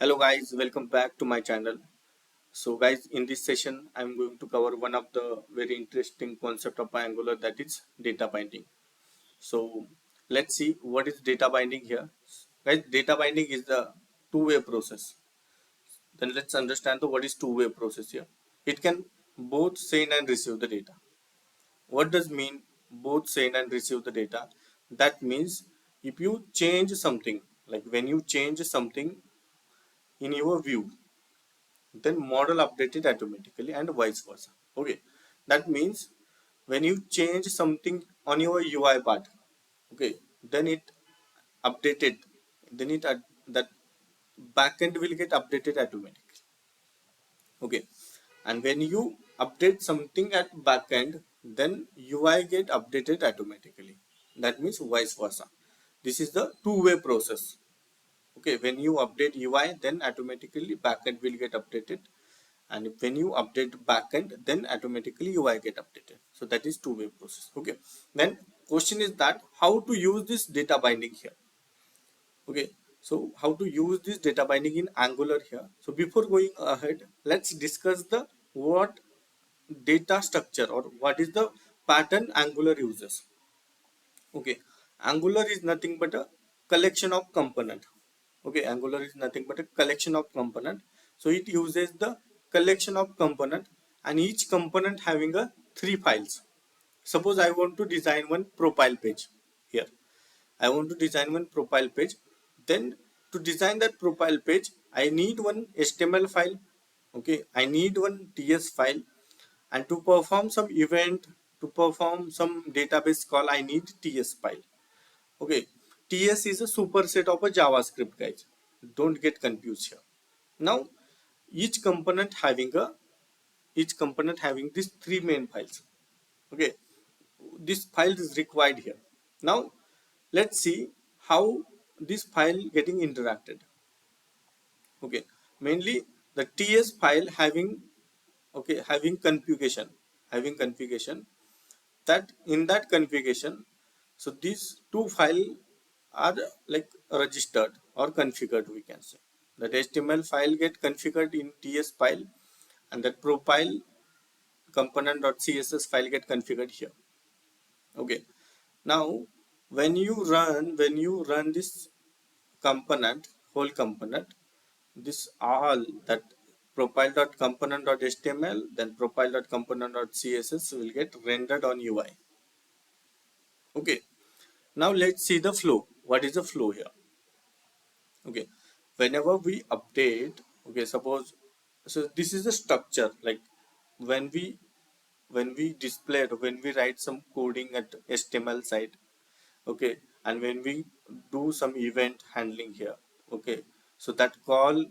Hello guys, welcome back to my channel. So guys, in this session I'm going to cover one of the very interesting concept of Angular, that is data binding. So let's see what is data binding here. Guys, data binding is the two-way process. Then let's understand the what is two-way process here. It can both send and receive the data. What does mean both send and receive the data? That means if you change something, like when you change something in your view, then model updated automatically and vice versa. Okay, that means when you change something on your UI part, okay, then it updated, then that backend will get updated automatically. Okay, and when you update something at backend, then UI get updated automatically. That means vice versa. This is the two-way process. Okay, when you update UI, then automatically backend will get updated, and when you update backend, then automatically UI get updated. So that is two-way process. Okay, then question is that how to use this data binding here. Okay, so how to use this data binding in Angular here. So before going ahead, let's discuss the what data structure or what is the pattern Angular uses. Okay, Angular is nothing but a collection of component. Okay, Angular is nothing but a collection of component. So it uses the collection of component, and each component having a three files. Suppose I want to design one profile page here. I want to design one profile page. Then to design that profile page, I need one HTML file. Okay, I need one TS file, and to perform some event, to perform some database call, I need TS file. Okay, TS is a superset of a JavaScript, guys. Don't get confused here. Now, each component having a each component having these three main files. Okay, this file is required here. Now, let's see how this file getting interacted. Okay, mainly the TS file having configuration, that in that configuration, so these two files are like registered or configured, we can say. That HTML file get configured in TS file, and that profile component.css file get configured here. Okay, now when you run this component, whole component, this all that profile.component.html, then profile.component.css will get rendered on UI. Okay, now let's see the flow. What is the flow here? Okay, whenever we update, okay, suppose, so this is the structure, like when we display it, when we write some coding at HTML site. Okay, and when we do some event handling here. Okay, so that call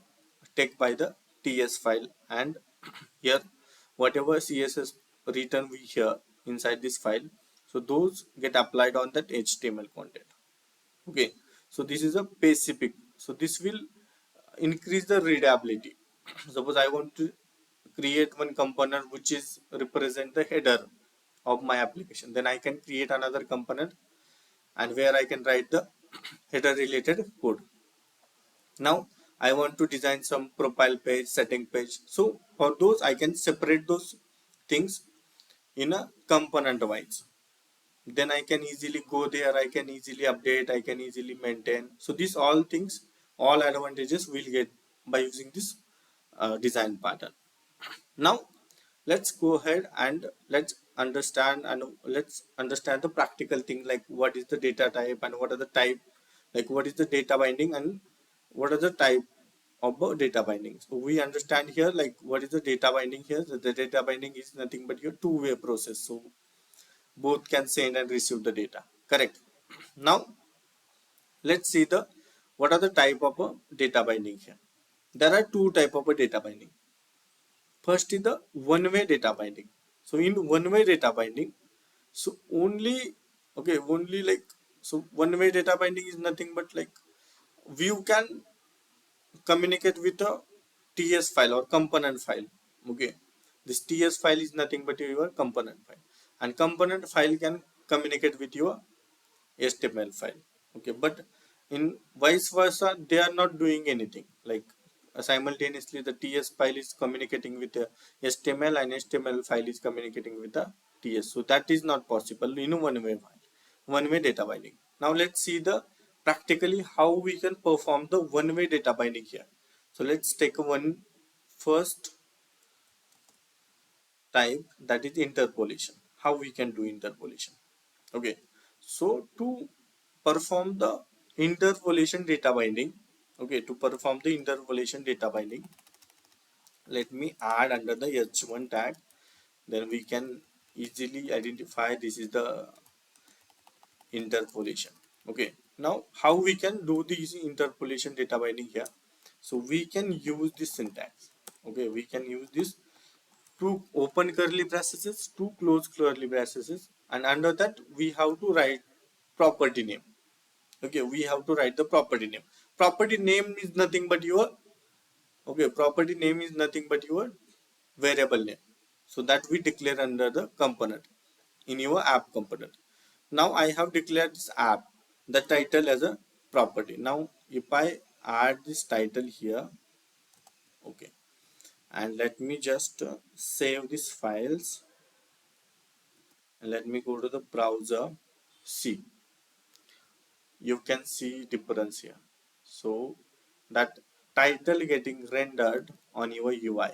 take by the TS file, and here whatever CSS return we here inside this file, so those get applied on that HTML content. Okay, so this is a specific, so this will increase the readability. Suppose I want to create one component which is represent the header of my application, then I can create another component, and where I can write the header related code. Now I want to design some profile page, setting page. So for those I can separate those things in a component wise. Then I can easily go there, I can easily update, I can easily maintain. So these all things, all advantages will get by using this design pattern. Now let's go ahead and let's understand the practical thing, like what is the data type and what are the type, like what is the data binding and what are the type of data binding. So we understand here, like what is the data binding here. So the data binding is nothing but your two-way process, so both can send and receive the data, correct? Now let's see the what are the type of data binding here. There are two type of data binding. First is the one-way data binding. So in one-way data binding, so only, okay, only like, so one-way data binding is nothing but like view can communicate with a TS file or component file. Okay, this TS file is nothing but your component file, and component file can communicate with your HTML file. Okay, but in vice versa, they are not doing anything. Like simultaneously the TS file is communicating with the HTML and HTML file is communicating with the TS. So that is not possible in a one-way file, one-way data binding. Now let's see the practically how we can perform the one-way data binding here. So let's take one first type, that is interpolation. How we can do interpolation? Okay, so to perform the interpolation data binding, okay, to perform the interpolation data binding, let me add under the h1 tag. Then we can easily identify this is the interpolation. Okay, now how we can do this interpolation data binding here? So we can use this syntax. Okay, we can use this two open curly braces, two close curly braces, and under that we have to write property name. Okay, we have to write the property name. Property name is nothing but your, okay, property name is nothing but your variable name. So that we declare under the component in your app component. Now I have declared this app, the title as a property. Now if I add this title here, okay, and let me just save these files, and let me go to the browser. See, you can see difference here. So that title getting rendered on your UI,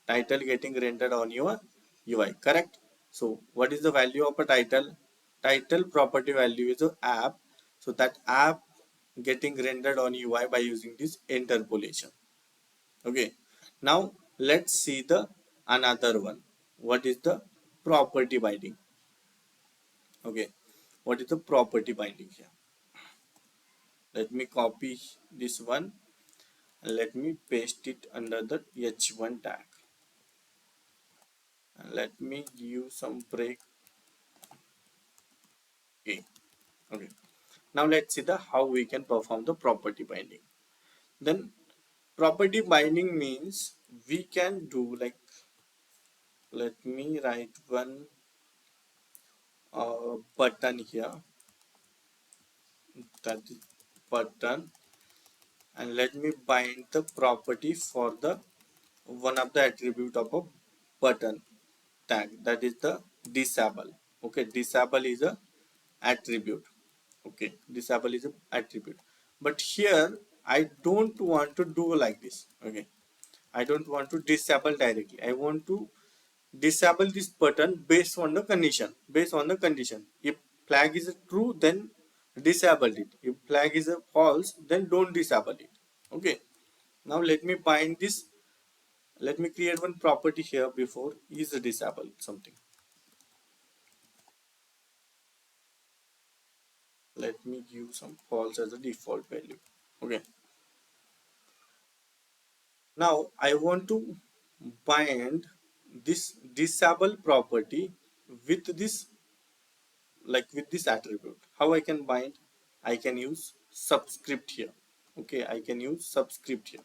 title getting rendered on your UI, correct? So what is the value of a title? Title property value is a app. So that app getting rendered on UI by using this interpolation. Okay, now let's see the another one. What is the property binding? Okay, what is the property binding here? Let me copy this one and let me paste it under the h1 tag, and let me give some break. Okay, okay, now let's see the how we can perform the property binding. Then property binding means we can do like, let me write one button here, that is button, and let me bind the property for the one of the attribute of a button tag, that is the disable. Okay, disable is a attribute. Okay, disable is a attribute, but here I don't want to do like this. Okay, I don't want to disable directly. I want to disable this button based on the condition. Based on the condition, if flag is true, then disable it. If flag is a false, then don't disable it. Okay, now let me bind this. Let me create one property here before is disable something. Let me give some false as a default value. Okay, now I want to bind this disable property with this, like with this attribute. How I can bind? I can use subscript here. Okay, I can use subscript here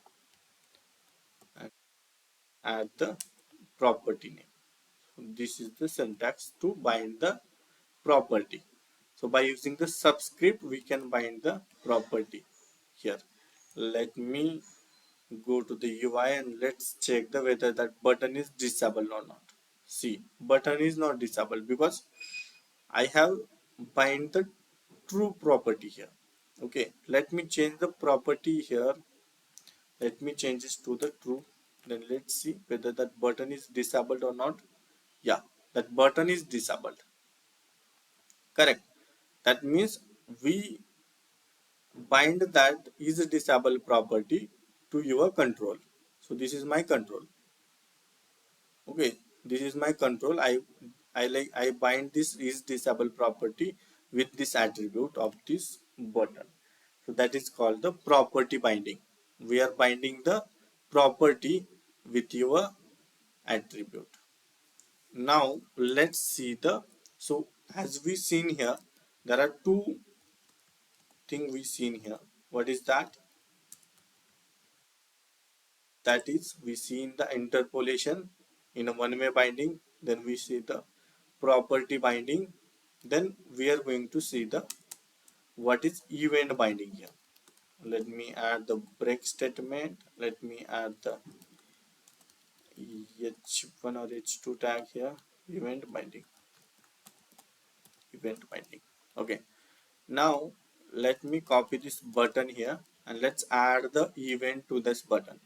and add the property name. So this is the syntax to bind the property. So by using the subscript we can bind the property here. Let me go to the UI and let's check the whether that button is disabled or not. See, button is not disabled because I have bind the true property here. Okay, let me change the property here. Let me change this to the true. Then let's see whether that button is disabled or not. Yeah, that button is disabled. Correct. That means we bind that is a disabled property to your control. So this is my control. Okay, this is my control. I bind this is disabled property with this attribute of this button. So that is called the property binding. We are binding the property with your attribute. Now let's see the, so as we seen here, there are two things we seen here. What is that? That is, we see in the interpolation in a one-way binding, then we see the property binding, then we are going to see the what is event binding here. let me add the break statement, let me add the h1 or h2 tag here, event binding, event binding. Okay, now let me copy this button here and let's add the event to this button.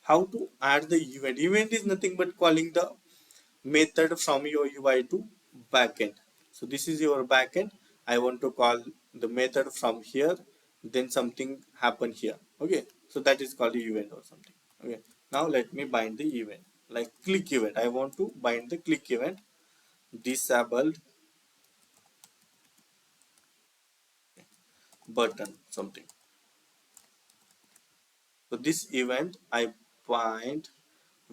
How to add the event? Event is nothing but calling the method from your UI to backend. So this is your backend. I want to call the method from here, then something happen here. Okay, so that is called the event or something. Okay, now let me bind the event like click event. I want to bind the click event, disabled button something. So this event I bind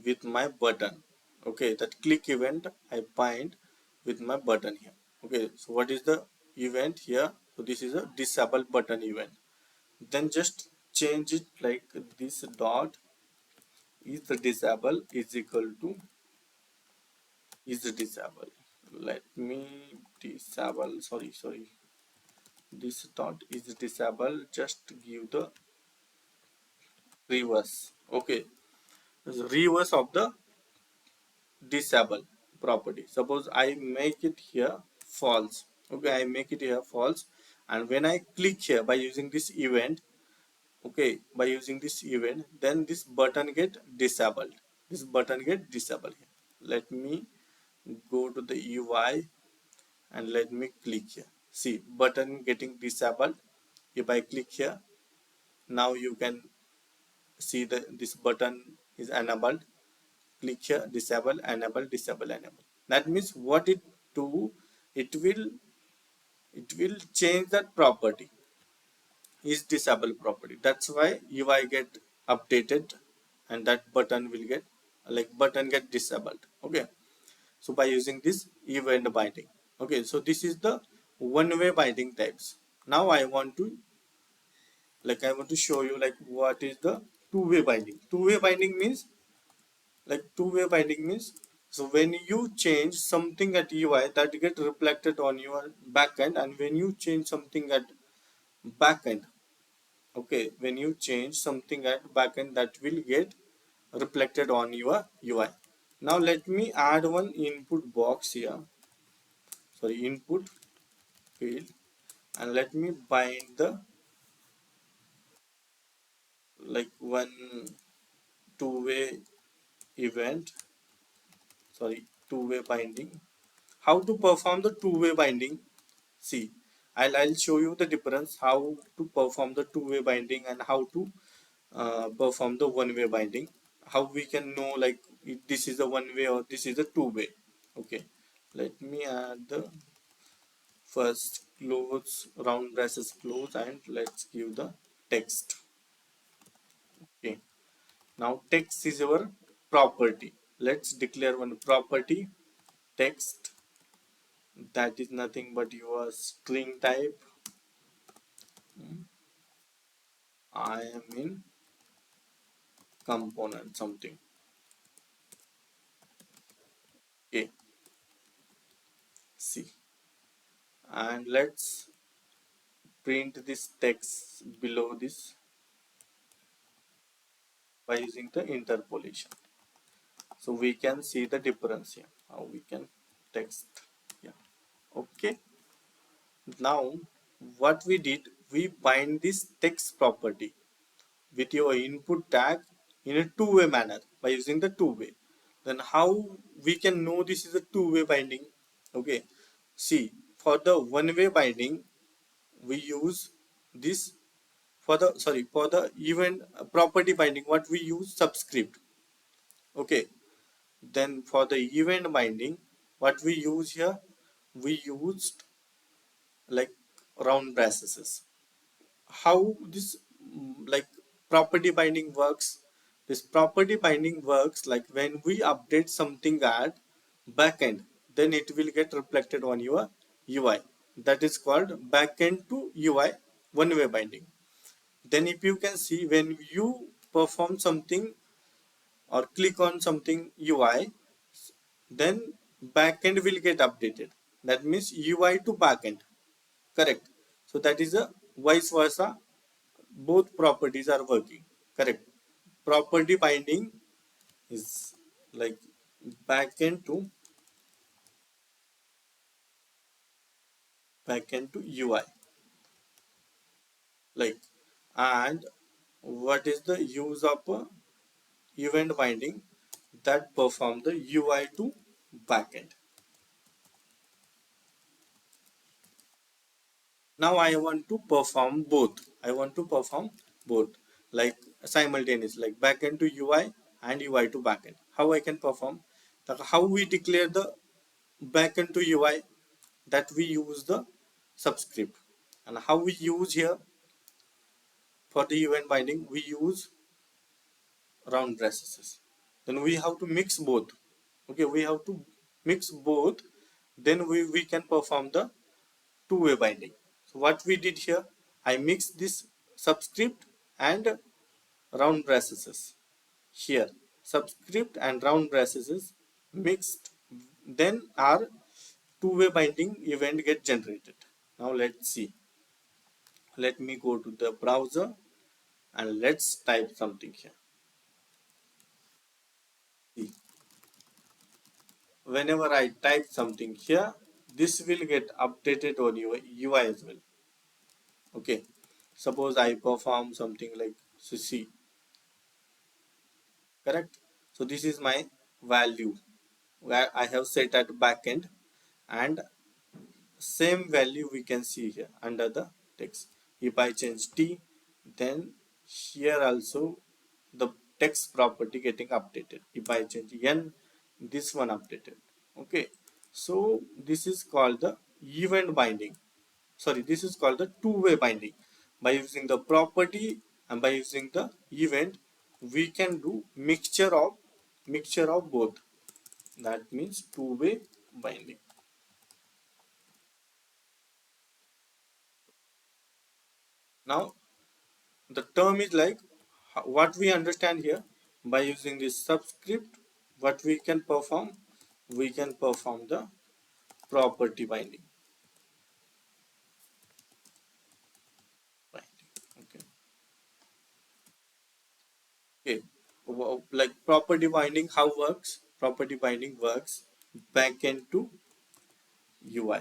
with my button. Okay, that click event I bind with my button here. Okay, so what is the event here? So this is a disable button event. Then just change it like this, dot is the disable is equal to is the disable. Let me disable, sorry, this dot is disable, just give the reverse. Okay, reverse of the disable property. Suppose I make it here false. Okay, I make it here false, and when I click here by using this event, okay, by using this event, then this button get disabled. This button get disabled here. Let me go to the UI and let me click here. See, button getting disabled. If I click here, now you can see that this button is enabled. Click here, disable, enable, disable, enable. That means what it do, it will it will change that property, is disable property. That's why UI get updated and that button will get like button get disabled. Okay, so by using this event binding. Okay, so this is the one-way binding types. Now I want to show you like what is the two-way binding. Two-way binding means, so when you change something at UI, that get reflected on your backend, and when you change something at backend, okay, when you change something at backend, that will get reflected on your UI. Now let me add one input box here, sorry, input field, and let me bind the like one two-way event, sorry, two-way binding. How to perform the two-way binding? See, I'll show you the difference how to perform the two-way binding and how to perform the one-way binding. How we can know like if this is a one-way or this is a two-way. Okay, let me add the first close round braces close and let's give the text. Okay, now text is our property. Let's declare one property text, that is nothing but your string type. I am in component something. Okay, see, and let's print this text below this by using the interpolation, so we can see the difference here how we can text. Yeah, okay, now what we did, we bind this text property with your input tag in a two-way manner by using the two-way. Then how we can know this is a two-way binding? Okay, see, for the one-way binding we use this. For the event property binding, what we use subscript. Okay, then for the event binding, what we use here, we used like round braces. How this like property binding works? This property binding works like when we update something at backend, then it will get reflected on your UI. That is called backend to UI one-way binding. Then if you can see, when you perform something or click on something UI, then backend will get updated. That means UI to backend. Correct. So that is a vice versa. both properties are working. Correct. Property binding is like backend to UI, like, and what is the use of a event binding that perform the UI to backend. Now I want to perform both. I want to perform both, like simultaneous, like backend to UI and UI to backend. How I can perform, like how we declare the backend to UI, that we use the subscript. And how we use here for the event binding, we use round braces. Then we have to mix both. Okay, we have to mix both, then we can perform the two-way binding. So what we did here, I mixed this subscript and round braces here. Subscript and round braces mixed, then our two-way binding event get generated. Now let's see. Let me go to the browser and let's type something here. See, whenever I type something here, this will get updated on your UI as well. Okay, suppose I perform something like sushi, correct? So this is my value where I have set at backend, and same value we can see here under the text. If I change t, then here also the text property getting updated. If I change n, this one updated. Okay, so this is called the event binding. Sorry, this is called the two-way binding. By using the property and by using the event, we can do mixture of both. That means two-way binding. Now the term is like, what we understand here, by using this subscript, what we can perform the property binding. Okay, okay. Like property binding, how works? Property binding works backend to UI.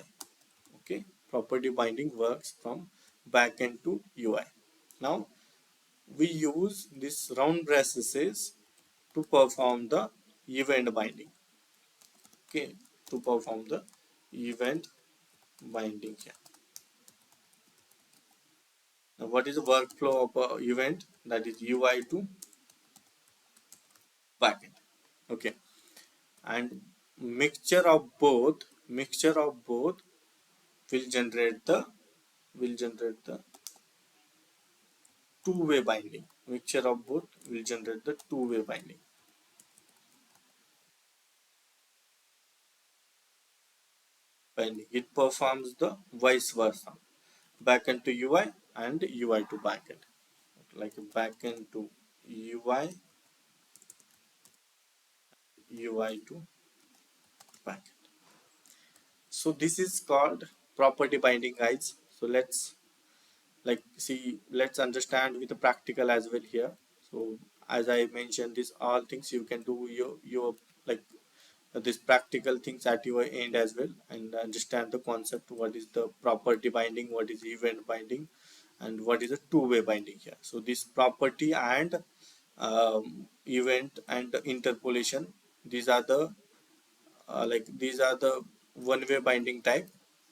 Okay, property binding works from backend to UI. Now we use this round braces to perform the event binding. Okay, to perform the event binding here. Now what is the workflow of a event? That is UI to backend. Okay, and mixture of both will generate the two-way binding. Mixture of both will generate the two-way binding. It performs the vice versa, backend to UI and UI to backend, like backend to UI to backend. So this is called property binding, guys. So let's understand with the practical as well here. So as I mentioned, these all things you can do your like these practical things at your end as well, and understand the concept, what is the property binding, what is event binding, and what is a two-way binding here. So this property and event and interpolation, these are the these are the one-way binding type,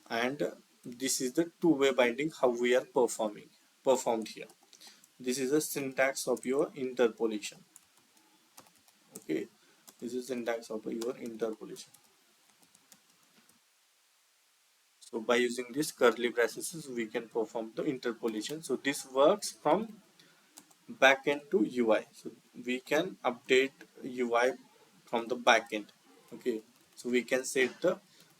and this is the two-way binding how we are performed here. This is the syntax of your interpolation. Okay, this is syntax of your interpolation. So by using this curly braces, we can perform the interpolation. So this works from backend to UI. So we can update UI from the backend. Okay. So we can set the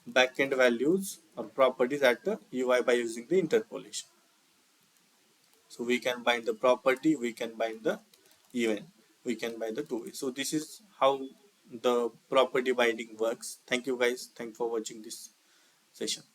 backend values or properties at the UI by using the interpolation. So we can bind the property, we can bind the event, we can bind the two-way. So this is how the property binding works. Thank you guys. Thanks for watching this session.